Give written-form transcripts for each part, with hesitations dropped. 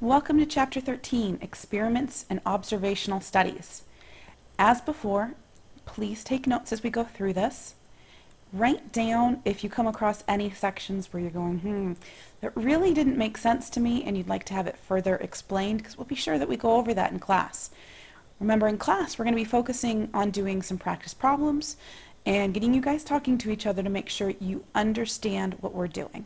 Welcome to Chapter 13, Experiments and Observational Studies. As before, please take notes as we go through this. Write down if you come across any sections where you're going, that really didn't make sense to me and you'd like to have it further explained, because we'll be sure that we go over that in class. Remember, in class, we're going to be focusing on doing some practice problems and getting you guys talking to each other to make sure you understand what we're doing.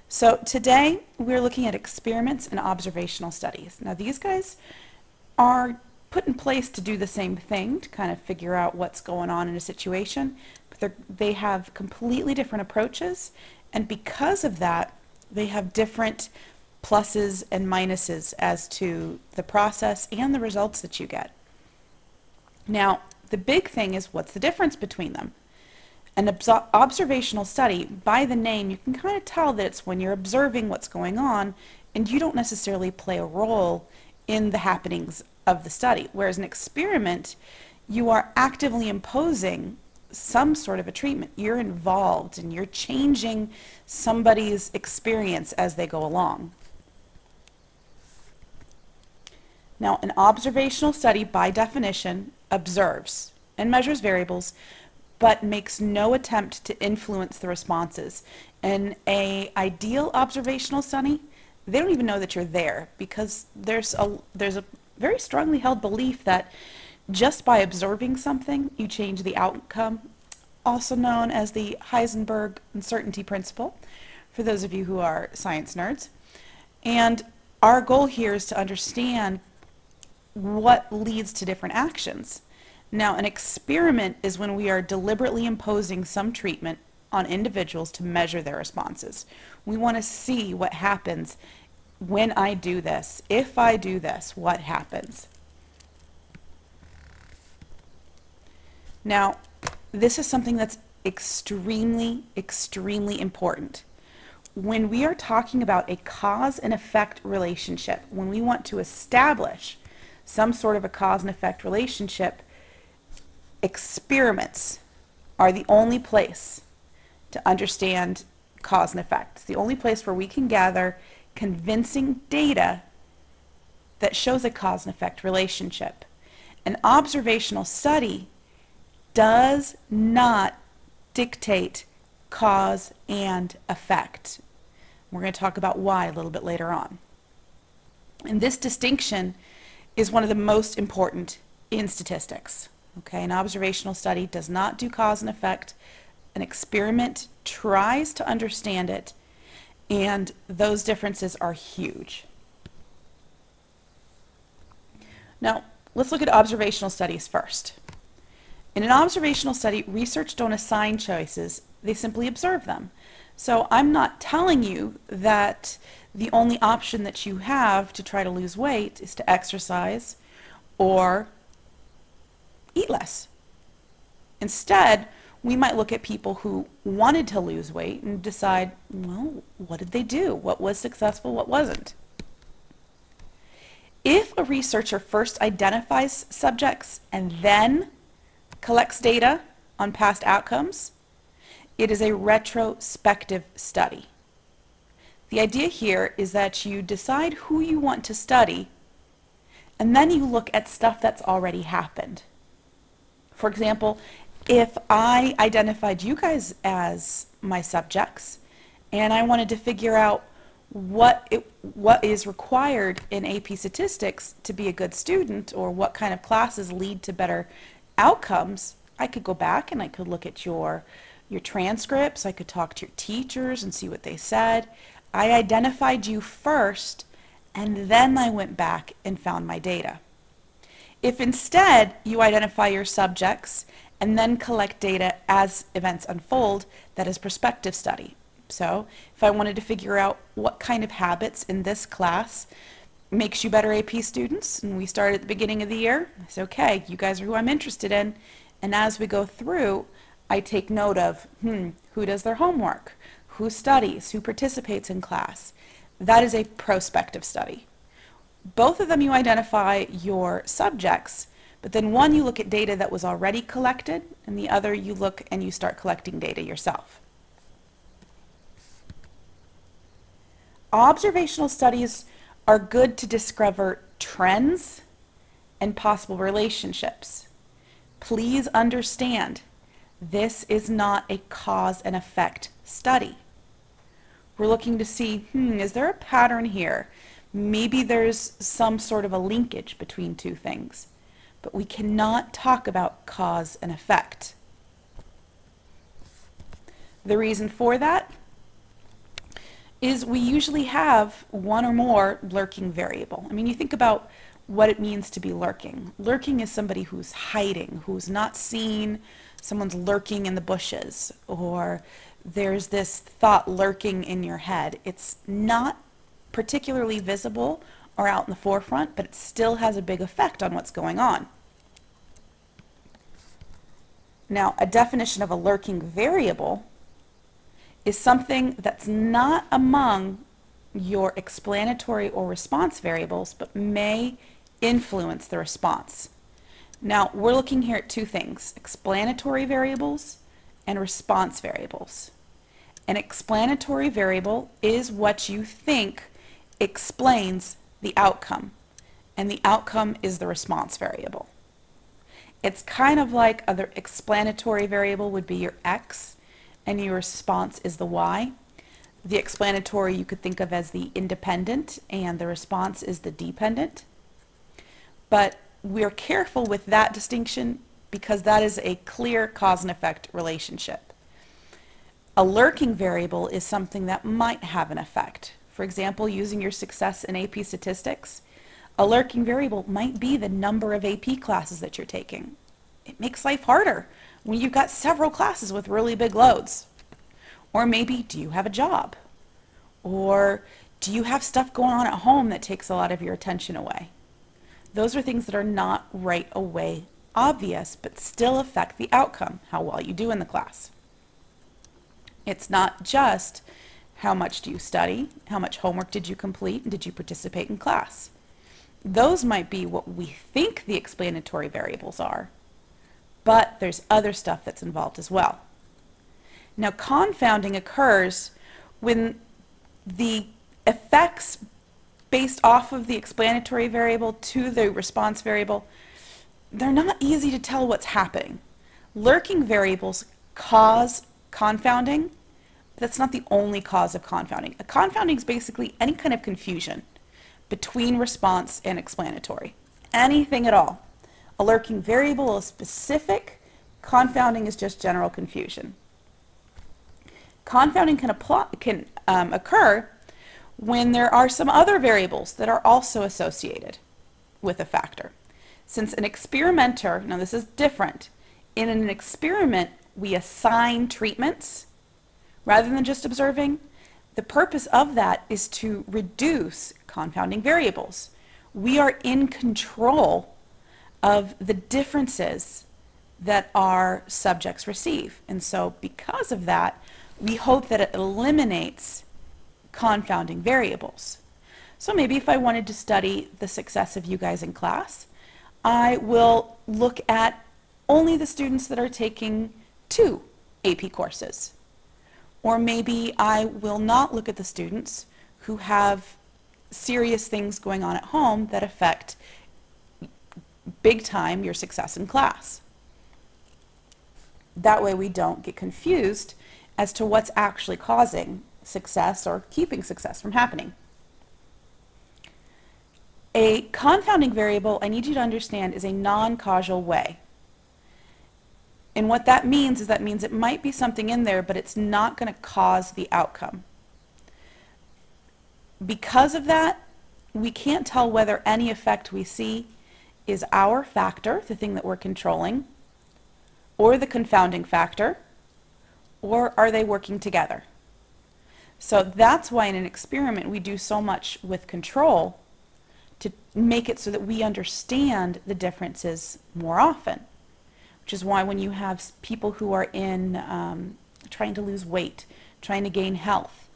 So today we're looking at experiments and observational studies. Now these guys are put in place to do the same thing, to kind of figure out what's going on in a situation, but they have completely different approaches, and because of that they have different pluses and minuses as to the process and the results that you get. Now the big thing is, what's the difference between them? An observational study, by the name, you can kind of tell that it's when you're observing what's going on and you don't necessarily play a role in the happenings of the study. Whereas an experiment, you are actively imposing some sort of a treatment. You're involved and you're changing somebody's experience as they go along. Now, an observational study, by definition, observes and measures variables, but makes no attempt to influence the responses. In an ideal observational study, they don't even know that you're there, because there's a very strongly held belief that just by observing something, you change the outcome, also known as the Heisenberg uncertainty principle, for those of you who are science nerds. And our goal here is to understand what leads to different actions. Now, an experiment is when we are deliberately imposing some treatment on individuals to measure their responses. We want to see what happens when I do this. If I do this, what happens? Now, this is something that's extremely, extremely important. When we are talking about a cause and effect relationship, when we want to establish some sort of a cause and effect relationship, experiments are the only place to understand cause and effect. It's the only place where we can gather convincing data that shows a cause and effect relationship. An observational study does not dictate cause and effect. We're going to talk about why a little bit later on. And this distinction is one of the most important in statistics. Okay, an observational study does not do cause and effect. An experiment tries to understand it, and those differences are huge. Now, let's look at observational studies first. In an observational study, researchers don't assign choices, they simply observe them. So I'm not telling you that the only option that you have to try to lose weight is to exercise or eat less. Instead, we might look at people who wanted to lose weight and decide, well, what did they do? What was successful? What wasn't? If a researcher first identifies subjects and then collects data on past outcomes, it is a retrospective study. The idea here is that you decide who you want to study, and then you look at stuff that's already happened. For example, if I identified you guys as my subjects and I wanted to figure out what is required in AP statistics to be a good student, or what kind of classes lead to better outcomes, I could go back and I could look at your transcripts, I could talk to your teachers and see what they said. I identified you first, and then I went back and found my data. If instead you identify your subjects and then collect data as events unfold, that is prospective study. So if I wanted to figure out what kind of habits in this class makes you better AP students, and we started at the beginning of the year, I say, okay, you guys are who I'm interested in, and as we go through, I take note of who does their homework, who studies, who participates in class. That is a prospective study. Both of them you identify your subjects, but then one you look at data that was already collected, and the other you look and you start collecting data yourself. Observational studies are good to discover trends and possible relationships. Please understand, this is not a cause and effect study. We're looking to see, is there a pattern here? Maybe there's some sort of a linkage between two things, but we cannot talk about cause and effect. The reason for that is we usually have one or more lurking variable. I mean, you think about what it means to be lurking. Lurking is somebody who's hiding, who's not seen, someone's lurking in the bushes, or there's this thought lurking in your head. It's not particularly visible or out in the forefront, but it still has a big effect on what's going on. Now, a definition of a lurking variable is something that's not among your explanatory or response variables, but may influence the response. Now, we're looking here at two things: explanatory variables and response variables. An explanatory variable is what you think explains the outcome, and the outcome is the response variable. It's kind of like other explanatory variable would be your X, and your response is the Y. The explanatory you could think of as the independent, and the response is the dependent. But we're careful with that distinction because that is a clear cause and effect relationship. A lurking variable is something that might have an effect. For example, using your success in AP statistics, a lurking variable might be the number of AP classes that you're taking. It makes life harder when you've got several classes with really big loads. Or maybe, do you have a job? Or do you have stuff going on at home that takes a lot of your attention away? Those are things that are not right away obvious, but still affect the outcome, how well you do in the class. It's not just how much do you study, how much homework did you complete, and did you participate in class. Those might be what we think the explanatory variables are, but there's other stuff that's involved as well. Now, confounding occurs when the effects based off of the explanatory variable to the response variable, they're not easy to tell what's happening. Lurking variables cause confounding, but that's not the only cause of confounding. A confounding is basically any kind of confusion between response and explanatory. Anything at all. A lurking variable is specific, confounding is just general confusion. Confounding can occur when there are some other variables that are also associated with a factor. Since an experimenter, now this is different, in an experiment we assign treatments rather than just observing. The purpose of that is to reduce confounding variables. We are in control of the differences that our subjects receive. And so because of that, we hope that it eliminates confounding variables. So maybe if I wanted to study the success of you guys in class, I will look at only the students that are taking 2 AP courses. Or maybe I will not look at the students who have serious things going on at home that affect big time your success in class. That way we don't get confused as to what's actually causing success or keeping success from happening. A confounding variable, I need you to understand, is a non-causal way. And what that means is it might be something in there, but it's not going to cause the outcome. Because of that, we can't tell whether any effect we see is our factor, the thing that we're controlling, or the confounding factor, or are they working together? So that's why in an experiment we do so much with control to make it so that we understand the differences more often. Which is why when you have people who are in trying to lose weight, trying to gain health,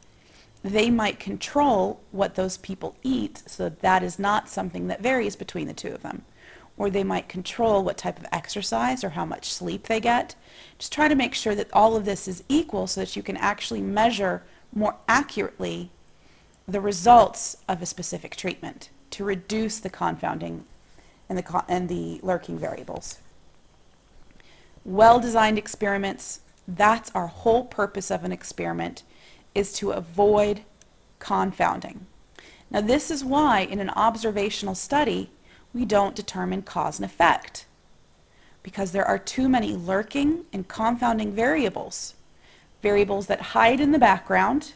they might control what those people eat so that that is not something that varies between the two of them. Or they might control what type of exercise or how much sleep they get. Just try to make sure that all of this is equal so that you can actually measure more accurately the results of a specific treatment to reduce the confounding and the lurking variables. Well-designed experiments, that's our whole purpose of an experiment, is to avoid confounding. Now this is why in an observational study we don't determine cause and effect, because there are too many lurking and confounding variables. Variables that hide in the background,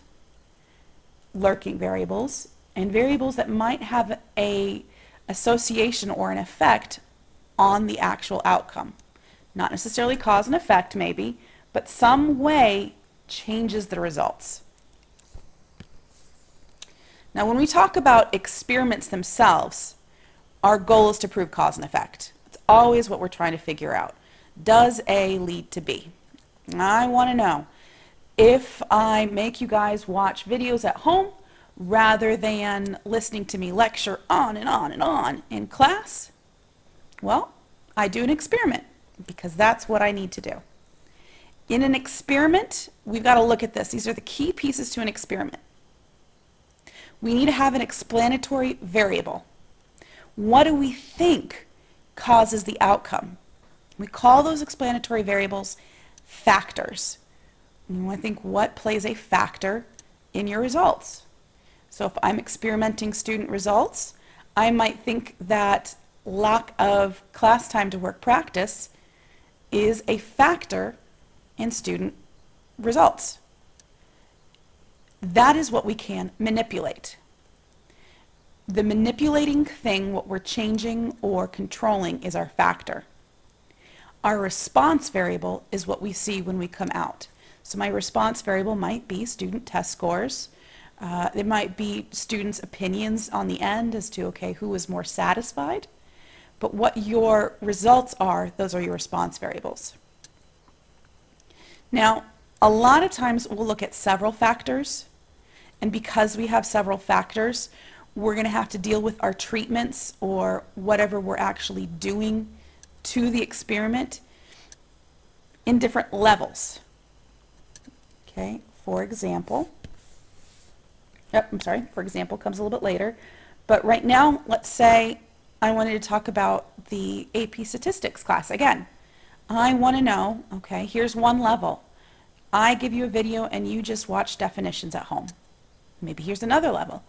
lurking variables, and variables that might have a association or an effect on the actual outcome. Not necessarily cause and effect maybe, but some way changes the results. Now when we talk about experiments themselves, our goal is to prove cause and effect. It's always what we're trying to figure out. Does A lead to B? I want to know, if I make you guys watch videos at home rather than listening to me lecture on and on and on in class, well, I do an experiment because that's what I need to do. In an experiment, we've got to look at this. These are the key pieces to an experiment. We need to have an explanatory variable. What do we think causes the outcome? We call those explanatory variables factors. You want to think what plays a factor in your results. So if I'm experimenting student results, I might think that lack of class time to work practice is a factor in student results. That is what we can manipulate. The manipulating thing, what we're changing or controlling, is our factor. Our response variable is what we see when we come out. So my response variable might be student test scores. It might be students' opinions on the end as to, okay, who was more satisfied. But what your results are, those are your response variables. Now, a lot of times we'll look at several factors, and because we have several factors, we're going to have to deal with our treatments or whatever we're actually doing to the experiment in different levels. Okay, for example, for example comes a little bit later, but right now, let's say I wanted to talk about the AP statistics class again. I want to know, okay, here's one level. I give you a video and you just watch definitions at home. Maybe here's another level.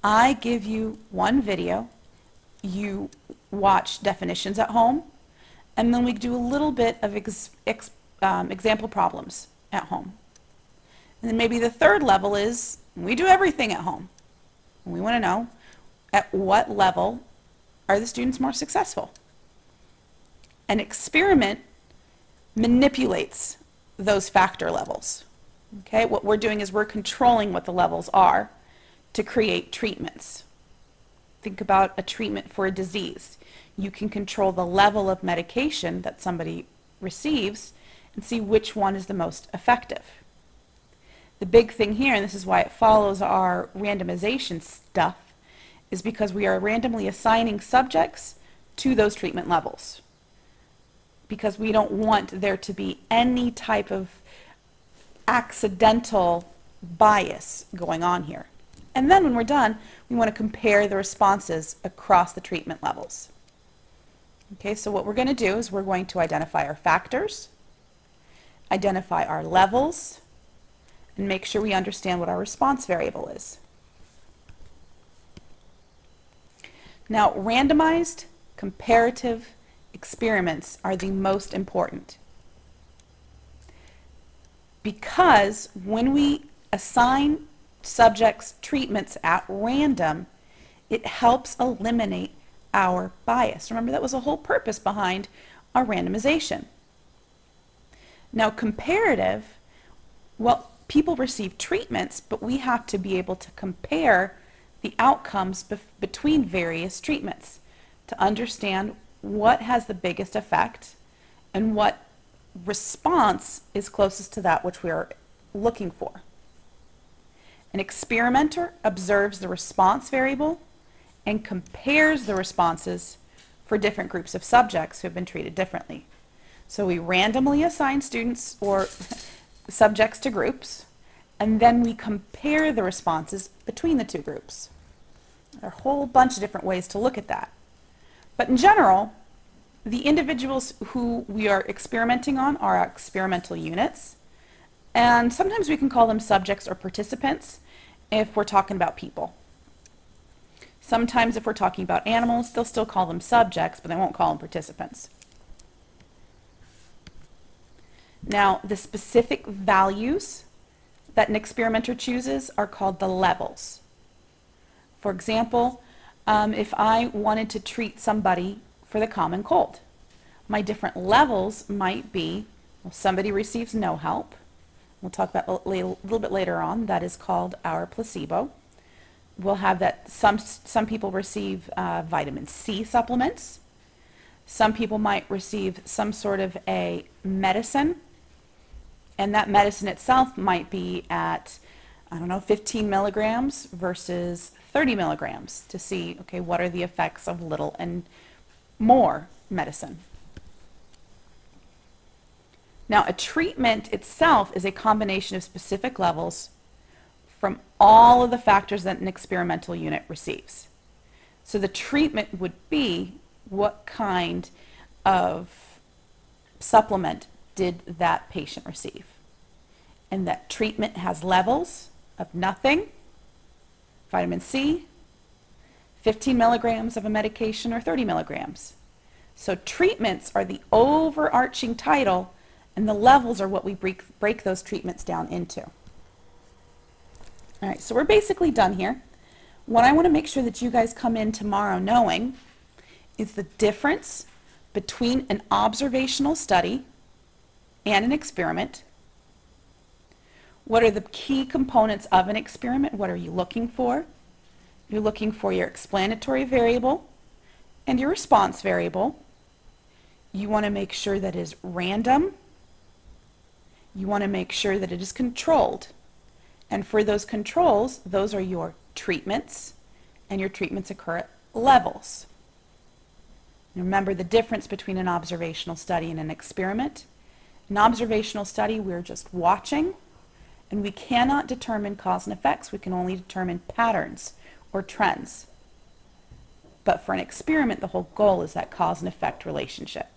I give you one video, you watch definitions at home, and then we do a little bit of example problems at home. And then maybe the third level is we do everything at home. And we want to know at what level are the students more successful. An experiment manipulates those factor levels. Okay, what we're doing is we're controlling what the levels are to create treatments. Think about a treatment for a disease. You can control the level of medication that somebody receives and see which one is the most effective. The big thing here, and this is why it follows our randomization stuff, is because we are randomly assigning subjects to those treatment levels. Because we don't want there to be any type of accidental bias going on here. And then when we're done, we want to compare the responses across the treatment levels. Okay, so what we're going to do is we're going to identify our factors, identify our levels, and make sure we understand what our response variable is. Now, randomized comparative experiments are the most important, because when we assign subjects treatments at random, it helps eliminate our bias. Remember, that was the whole purpose behind our randomization. Now, comparative, well, people receive treatments, but we have to be able to compare the outcomes between various treatments to understand what has the biggest effect and what response is closest to that which we are looking for. An experimenter observes the response variable and compares the responses for different groups of subjects who have been treated differently. So we randomly assign students or subjects to groups, and then we compare the responses between the two groups. There are a whole bunch of different ways to look at that. But in general, the individuals who we are experimenting on are our experimental units, and sometimes we can call them subjects or participants if we're talking about people. Sometimes if we're talking about animals, they'll still call them subjects, but they won't call them participants. Now, the specific values that an experimenter chooses are called the levels. For example, if I wanted to treat somebody for the common cold, my different levels might be, well, somebody receives no help. We'll talk about a little bit later on. That is called our placebo. We'll have that some people receive vitamin C supplements. Some people might receive some sort of a medicine, and that medicine itself might be at, I don't know, 15 milligrams versus 30 milligrams to see, okay, what are the effects of little and more medicine. Now, a treatment itself is a combination of specific levels from all of the factors that an experimental unit receives. So the treatment would be what kind of supplement did that patient receive. And that treatment has levels of nothing, vitamin C, 15 milligrams of a medication, or 30 milligrams. So treatments are the overarching title, and the levels are what we break those treatments down into. All right, so we're basically done here. What I want to make sure that you guys come in tomorrow knowing is the difference between an observational study and an experiment. What are the key components of an experiment? What are you looking for? You're looking for your explanatory variable and your response variable. You want to make sure that it is random. You want to make sure that it is controlled. And for those controls, those are your treatments, and your treatments occur at levels. Remember the difference between an observational study and an experiment. An observational study, we're just watching, and we cannot determine cause and effects. We can only determine patterns or trends. But for an experiment, the whole goal is that cause and effect relationship.